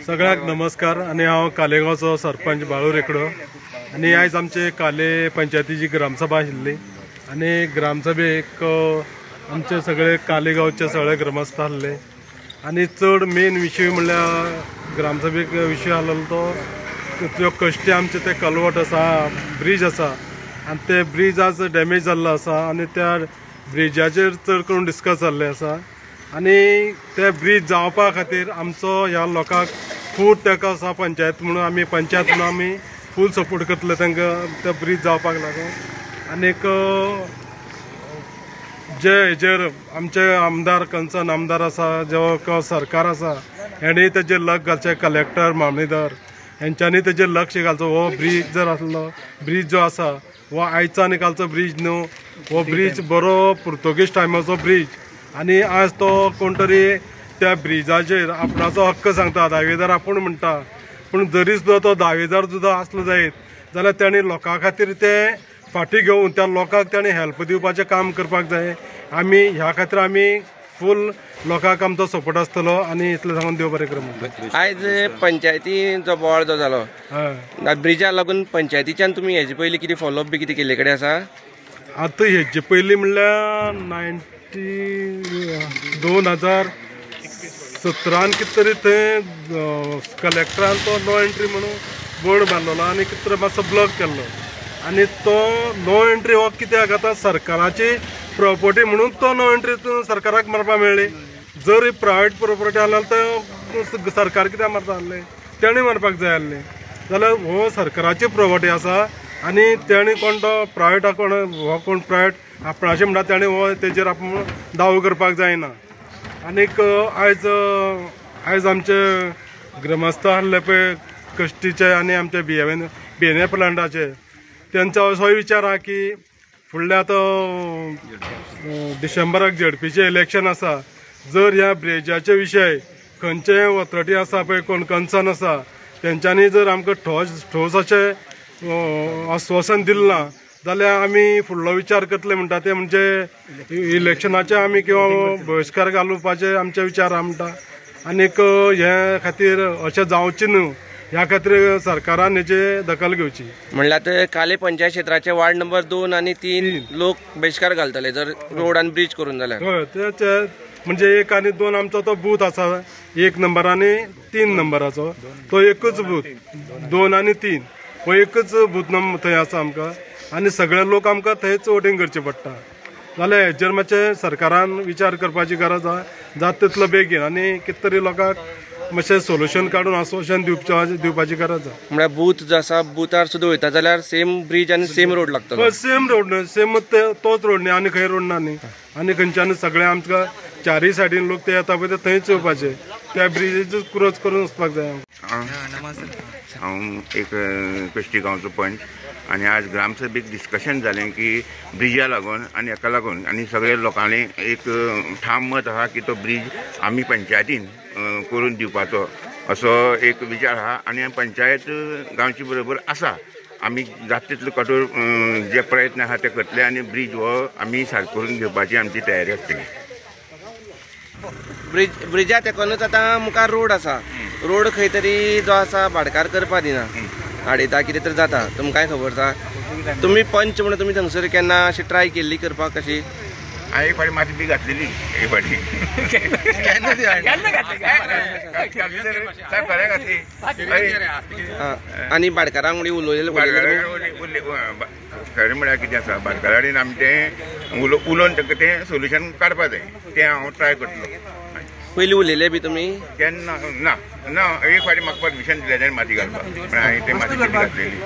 सगळ्याक नमस्कार। आणि हांव कालेगांवचो सरपंच बाळू रेकडो। आणि आयज आमचे काले पंचायतीची ग्रामसभा आशिल्ली आणि ग्रामसभेक आमचे सगळे कालेगांवचे सगळे ग्रामस्थ आसले। आणि चड मेन विशय म्हणल्यार ग्रामसभेक विशय आसलो तो कश्टी आमचे ते कलवट आसा, ब्रिज आसा, आणि ते ब्रिज आज डॅमेज जाल्लो आसा आणि त्या ब्रिजाचेर चड करून डिस्कस जाल्ले आसा। आणि ते ब्रिज जावपा खातीर आमचो ह्या लोकांक फूल तेंको आसा। पंचायत म्हणून आमी पंचायत म्हणून आमी फूल सपोर्ट करतले तांकां ते ब्रिज जावपाक लागून। आनीक जे हेजेर आमचे आमदार कन्सर्न आमदार आसा जो सरकार आसा हेणी तेजेर लक्ष घालचें। कलेक्टर मामलेदार हेंच्यांनी तेजेर लक्ष घालचो। हो ब्रिज जर आसलो, ब्रिज जो आसा हो आयचो आनी कालचो ब्रिज न्हू, हो ब्रिज बरो पुर्तुगीज टायमाचो ब्रिज। आणि आज तो कोण तरी त्या ब्रिजाचेर आपणाचो हक्क सांगता, दावेदार आपूण म्हणटा। पूण जरी सुद्दां तो दावेदार सुद्दां आसलो जायत जाल्यार ताणें लोकां खातीर ते फाटी घेवन त्या लोकांक ताणें हेल्प दिवपाचें काम करपाक जाय। आमी ह्या खातीर आमी फूल लोकांक आमचो सपोर्ट आसतलो। आणि इतलें सांगून देव बरें करूं। आयज पंचायतीचो बोवाळ जो जालो ब्रिजाक लागून पंचायतीच्यान तुमी हेजे पयलीं कितें फॉलोअप बी कितें केल्ले कडेन आसा? आतां हेजे पयलीं म्हणल्यार 2017 कितें तरी थंय कलेक्टरान तो नो एंट्री म्हणून बोर्ड मारलेलो आणि कितें तरी मातसो ब्लॉक केल्लो। आणि तो नो एंट्री हो कित्याक आतां सरकाराची प्रॉपर्टी म्हणून तो नो एंट्री सरकाराक मारपाक मेळ्ळी। जर प्रायवेट प्रॉपर्टी आसल्यार तो सरकार कित्याक मारता आसलें, तेणें मारपाक जाय आसलें। जाल्यार हो सरकाराची प्रॉपर्टी आसा आणि तेणें कोण तो प्रायवेट हो कोण प्रायवेट आपणाचें म्हणटा तेणें हो तेजेर आपूण दावो करपाक जायना। आनीक आयज आमचे ग्रामस्थ आसले पळय कश्टीचे आणि आमचे बिएनए प्लांटाचे तेंचो असो विचार आहा की फुडल्या आतां डिसेंबराक झेडपीचें इलेक्शन आसा। जर ह्या ब्रिजाचे विशय खंयचेय ऑथॉरिटी आसा पळय कोण कन्सर्न आसा तेंच्यांनी जर आमकां ठोस अशें आश्वासन दिलें ना जाल्यार आमी फुडलो विचार करतले म्हणटा ते म्हणजे इलेक्शनाचे आमी किंवा बहिष्कार घालपाचे आमचे विचार आहा म्हणटा। आनीक हे खातीर अशें जावचें न्हू ह्या खातीर सरकारान हेची दखल घेवची। म्हणल्यार काले पंचायत क्षेत्राचे वार्ड नंबर 2 आणि 3 लोक बहिष्कार घालतले जर रोड आनी ब्रिज करून जाल्यार। हय ते म्हणजे 1 आणि 2 आमचो तो बूथ आसा 1 नंबर आणि 3 नंबराचो तो एकूच बूथ 2 आणि 3 हो एकूच बूथ थंय आसा आमकां। आणि सगळे लोक आमकां थंयच वोटींग करचें पडटा। जाल्यार हेजेर मातशें सरकारान विचार करपाची गरज आहा जाता तितलो बेगीन आणि कितें तरी लोकांक मातशें सोल्युशन काडून आश्वासन दिवपाची गरज आहा। म्हळ्यार बूथ जो आसा बुथार सुद्दां वयता जाल्यार सेम ब्रिज आनी सेम रोड लागतलो? सेम रोड न्हू, सेम तोच रोड न्ही, आनी खंय रोड ना न्ही। आनी खंयच्यान सगळे आमकां चारय सायडीन लोक ते येता पळय ते थंयच येवपाचे, त्या ब्रिजेचूच क्रॉस करून वचपाक जाय। हांव एक कश्टी गांवचो पंच आणि आज ग्रामसभेक डिस्कशन जालें की ब्रिजा लागून आणि हाका लागून आणि सगळे लोकांनी एक ठाम मत आहा की तो ब्रिज आमी पंचायतीन करून दिवपाचो असो एक विचार आहा। आणि पंचायत गांवची बरोबर आसा, आमी जाता तितलो कठोर जे प्रयत्न आहा ते करतले आणि ब्रिज हो आमी सारको करून घेवपाची आमची तयारी आसतली। ब्रिजा तेकोनूच आतां मुखार रोड आसा, रोड खंय तरी जो आसा भाडकार करपा दिना, आडयता कितें तरी जाता, तुमकांय खबर आसा। तुमी पंच म्हणून तुमी थंगसर केन्ना अशी ट्राय केल्ली करपाक कशी? हांवें एक फावटी माती बी घातलेली एक फावटी आनी भाडकारांक म्हणजे उलयलें खरें म्हळ्यार कितें आसा भाडकारा कडेन आमी तें उलोवन ताका तें सोल्युशन काडपा जाय, तें हांव ट्राय करतलो। पयलीं उलयले बी तुमी? केन्ना ना ना, एक फावटी म्हाका परमिशन दिलें तेणें माती घालपाक, पण हांवें तें माती घातलेली।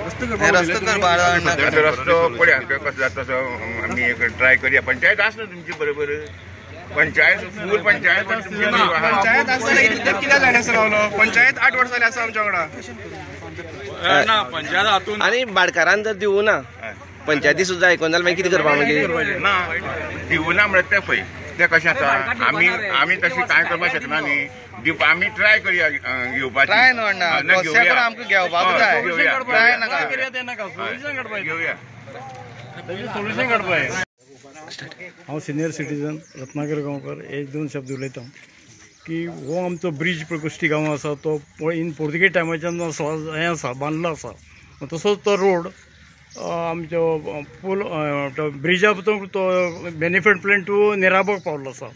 रस्तो पळया कसो जाता तसो आमी एक ट्राय करया। पंचायत आसा तुमची बरोबर? पंचायत फूल पंचायत कित्याक जायनासलो रावलो? पंचायत 8 वर्सां जाली आसा आमच्या वांगडा। आनी भाडकारान जर दिवं ना पंचायती सुद्दां आयकोन जाल्यार मागीर कितें करपा? मागीर ना दिवं ना म्हणल्यार तें पळय ते कशें आसा आमी तशी कांय करपाक शकना न्ही आमी ट्राय करया घेवपाची ट्राय न्हू घेवया आमकां घेवपाक जाय ट्राय नाका घेवया सोल्युशन काडपाक हांव सिनियर सिटीजन रत्नाकर गांवकर एक दोन शब्द उलयतां की हो आमचो ब्रीज कुश्टी गांव आसा तो इन पोर्तुगेज टायमाच्यान हें आसा बांदलो आसा तसोच तो रोड आमचो पूल ब्रिजा तो बेनिफीट प्लॅन टू नेराबोग पावल्लो आसा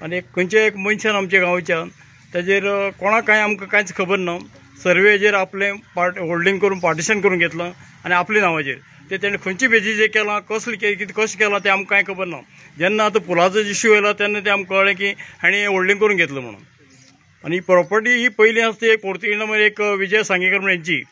आनी खंयच्या एक मनशान आमच्या गांवच्यान ताजेर कोणाक कांय आमकां कांयच खबर ना सर्वेचेर आपलें होल्डिंग करून पार्टिशन करून घेतलां आनी आपल्या नांवाचेर ते तेणें खंयचे बेजीचेर केलां कसलें कितें कशें केलां तें आमकां कांय खबर ना जेन्ना आतां पुलाचो इश्यू येयला तेन्ना तें आमकां कळ्ळें की हाणें होल्डिंग करून घेतलं म्हणून आनी प्रॉपर्टी ही पयलीं आसा ती एक पोर्तुगेज नंबर एक विजय सांगेकर म्हणून हेंची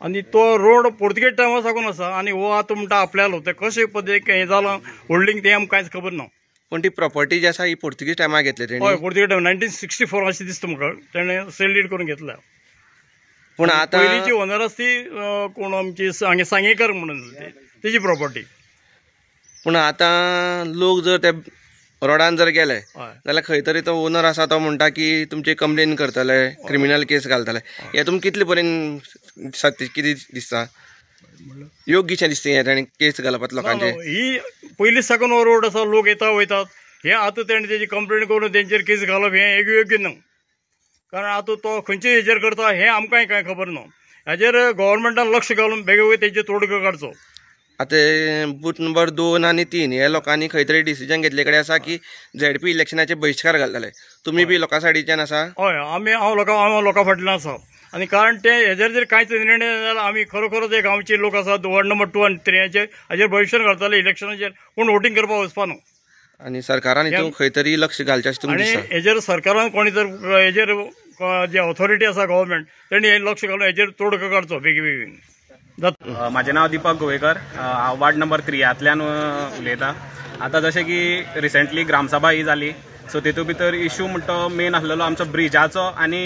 आनी तो रोड पोर्तुगेज टायमा साकून आसा आनी हो आतां म्हणटा आपल्यालो ते कशें पद्दतीन हें जालां होल्डिंग तें आमकां कांयच खबर ना पूण ती प्रॉपर्टी जी आसा ही पोर्तुगीज टायमार घेतली तेणी हय पोर्तुगेज टायम 1964 अशें दिसता म्हाका तेणें सेल करून घेतल्या पूण आतां पयलींची ओनर आसा ती कोण आमची हांगे सांगेकर म्हणून तेजी प्रॉपर्टी पूण आतां लोक जर ते रोडान जर गेले हय जाल्यार खंय तरी तो ओनर आसा तो म्हणटा की तुमची कंप्लेन करतले क्रिमिनल केस घालतले हे तुमकां कितले पर्यंत सत्य कितें दिसता योग्यशें दिसता हें ताणें केस घालपाक लोकांचे ही पयलीं साकून हो रोड आसा लोक येता वयतात हे आतां तेणें तेजी कंप्लेन करून तेंचेर केस घालप हें योग्य ना कारण आतां तो खंयचे हेजेर करता हें आमकांय कांय खबर ना हेजेर गव्हर्मेंटान लक्ष घालून बेगीन तेजेर तोडगो काडचो आतां बूथ नंबर 2 आनी 3 हे लोकांनी खंय तरी डिसिजन घेतले कडेन आसा की ZP इलेक्शनाचे बहिष्कार घालतले तुमी बी लोकां सायडीच्यान आसा हय हांव लोकां फाटल्यान आसा आनी कारण ते हेजेर जर कांयच निर्णय जाल्यार आमी खरोखर जे गांवचे लोक आसात वॉर्ड नंबर 2 आनी 3 हाजेर भविश्य घालतले इलेक्शनाचेर कोण वोटींग करपाक वचपा न्हू आनी सरकारान हितून खंय तरी लक्ष घालचें अशें तुमकां दिसता आनी हेजेर सरकारान कोणी जर हेजेर जे ऑथॉरिटी आसा गव्हर्मेंट तेणी हे लक्ष घालून हेजेर तोडगो काडचो बेगीन म्हाजें नांव दीपक गोवेकर हांव वार्ड नंबर 3 उलयतां आतां जशें की रिसेंटली ग्रामसभा ही जाली सो तेतूंत भितर इश्यू म्हणटा तो मेन आसलेलो आमचो ब्रिजाचो आनी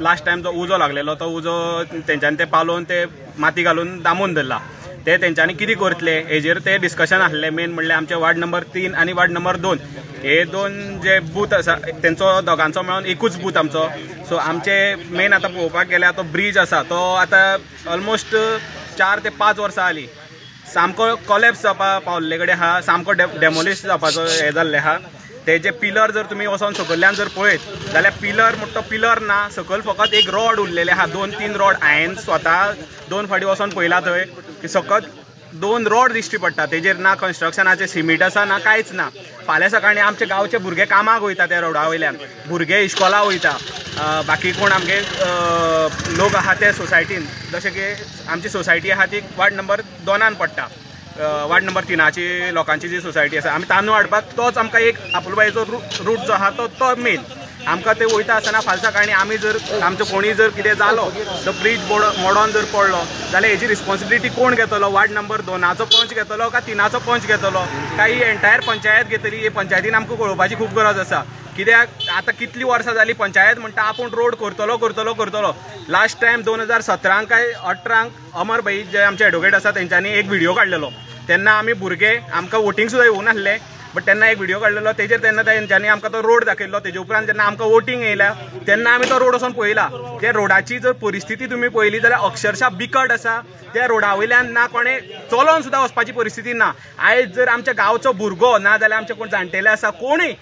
लास्ट टायम जो उजो लागलेलो तो उजो तेंच्यांनी ते पालोवन ते माती घालून दामून धरला ते तेंच्यांनी कितें करतले हेजेर ते डिस्कशन आसलें मेन म्हणल्यार आमचे वार्ड नंबर 3 आनी वार्ड नंबर 2 हे दोन जे बूथ आसा तेंचो दोगांचो मेळून एकूच बूथ आमचो सो आमचे मेन आतां पळोवपाक गेल्यार तो ब्रीज आसा तो आतां ऑलमोस्ट 4 ते 5 वर्सां जालीं सामको कॉलेप्स जावपाक पावल्ले कडेन आहा सामको डेमोलिश जावपाचो हें जाल्लें आहा तेजे पिलर जर तुमी वचोन सकयल्यान जर पळयत जाल्यार पिलर म्हणटा तो पिलर ना सकयल फकत एक रॉड उरलेले आहा 2-3 रॉड हांवें स्वता 2 फावटी वचोन पळयला थंय की सकत 2 रॉड दिश्टी पडटा तेजेर ना कन्स्ट्रक्शनाचे सिमीट आसा ना कांयच ना फाल्यां सकाळीं आमचे गांवचे भुरगे कामाक वयता त्या रोडा वयल्यान भुरगे इश्कोला वयता बाकी कोण आमगे लोक आहा ते सोसायटीन जशें की आमची सोसायटी आहा ती वार्ड नंबर 2 पडटा वार्ड नंबर 3 लोकांची जी सोसायटी आसा आमी तांदूळ हाडपाक तोच आमकां एक आपुलबायेचो रूट जो आहा तो मेन आमकां ते वयता आसतना फाल्यां सकाळीं आमी जर आमचो कोणी जर कितें जालो तो ब्रीज मोडोन जर पडलो जाल्यार हेजी रिस्पॉन्सिबिलिटी कोण घेतलो वार्ड नंबर 2 पंच घेतलो काय 3 पंच घेतलो काय ही एंटायर पंचायत घेतली हे पंचायतीन आमकां कळोवपाची खूब गरज आसा कित्याक आतां कितलीं वर्सां जालीं पंचायत म्हणटा आपूण रोड करतलो लास्ट टायम 2017 काय 18 अमर भाई जे आमचे एडवोकेट आसा तेंच्यांनी एक व्हिडिओ काडलेलो तेन्ना आमी भुरगे आमकां वोटींग सुद्दां येवूं नासलें बट तेन्ना एक व्हिडिओ काडलेलो तेजेर तेन्ना तेंच्यांनी आमकां तो रोड दाखयल्लो तेजे उपरांत जेन्ना आमकां वोटींग येयल्या तेन्ना आमी तो रोड वचोन पळयला त्या रोडाची जर परिस्थिती तुमी पळयली जाल्यार अक्षरशः बिकट आसा त्या रोडा वयल्यान ना कोणें चलोन सुद्दां वचपाची परिस्थिती ना आयज जर आमच्या गांवचो भुरगो ना जाल्यार आमचे कोण जाणटेले आसा कोणूय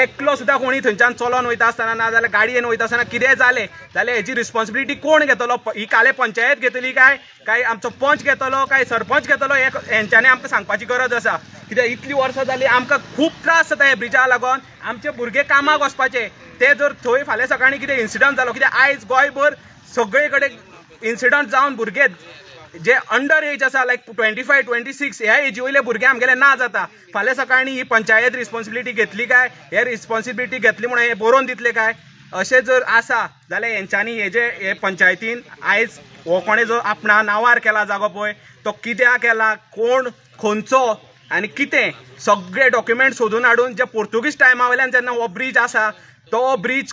एकलो सुद्दां कोणी थंयच्यान चलोन वयता आसतना ना जाल्यार गाडयेन वयता आसतना कितें जालें जाल्यार हेजी रिस्पॉन्सिबिलिटी कोण घेतलो ही काले पंचायत घेतली काय आमचो पंच घेतलो काय सरपंच घेतलो हेंच्यांनी आमकां सांगपाची गरज आसा कित्याक इतलीं वर्सां जालीं आमकां खूब त्रास जाता हे ब्रिजा लागून आमचे भुरगे कामाक वचपाचे ते जर थंय फाल्यां सकाळीं कितें इन्सिडंट जालो कित्याक आयज गोंयभर सगळे कडेन इन्सिडंट जावन भुरगे जे अंडर एज आसा लायक 25-26 ह्या एजी वयले भुरगे आमगेले ना जाता फाल्यां सकाळीं ही पंचायत रिस्पॉन्सिबिलिटी घेतली काय हे रिस्पॉन्सिबिलिटी घेतली म्हणून हे बरोवन दितले काय अशें जर आसा जाल्यार हेंच्यांनी हे पंचायतीन आयज हो कोणें जो आपणा नांवार केला जागो पळय तो कित्याक केला कोण खंयचो आनी कितें सगळे डॉक्युमेंट सोदून हाडून जे पोर्तुगीज टायमा वयल्यान जेन्ना हो ब्रीज आसा तो ब्रीज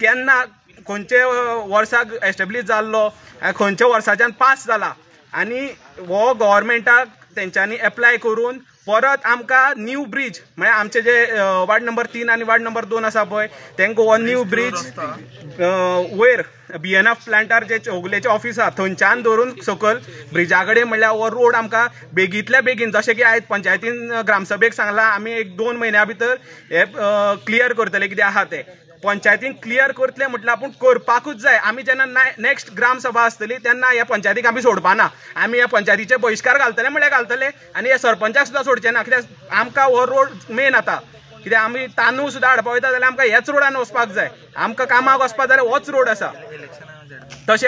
केन्ना खंयचे वर्साक एस्टेब्लीश जाल्लो खंयच्या वर्साच्यान पास जाला आनी हो गव्हर्मेंटाक तेंच्यांनी एप्लाय करून परत आमकां न्यू ब्रिज म्हळ्यार आमचे जे वार्ड नंबर 3 आनी वार्ड नंबर 2 आसा पळय तांकां हो न्यू ब्रिज वयर BNF प्लांटार जे चौगुलेचे ऑफिस आसा थंयच्यान धरून सकयल ब्रिजा कडेन म्हणल्यार हो रोड आमकां बेगींतल्या बेगीन जशें की आयज पंचायतीन ग्रामसभेक सांगलां आमी 1-2 म्हयन्या भितर हे क्लियर करतले कितें आहा तें पंचायतीन क्लियर करतले म्हटल्यार आपूण करपाकूच जाय आमी जेन्ना नेक्स्ट ग्रामसभा आसतली तेन्ना ह्या पंचायतीक आमी सोडपाना आमी ह्या पंचायतीचे बहिष्कार घालतले म्हळ्यार घालतले आनी ह्या सरपंचाक सुद्दां सोडचे ना कित्याक आमकां हो रोड मेन आतां कित्याक आमी तांदूळ सुद्दां हाडपा वयता जाल्यार आमकां ह्याच रोडान वचपाक जाय आमकां कामाक वचपाक जाल्यार होच रोड आसा तशेंच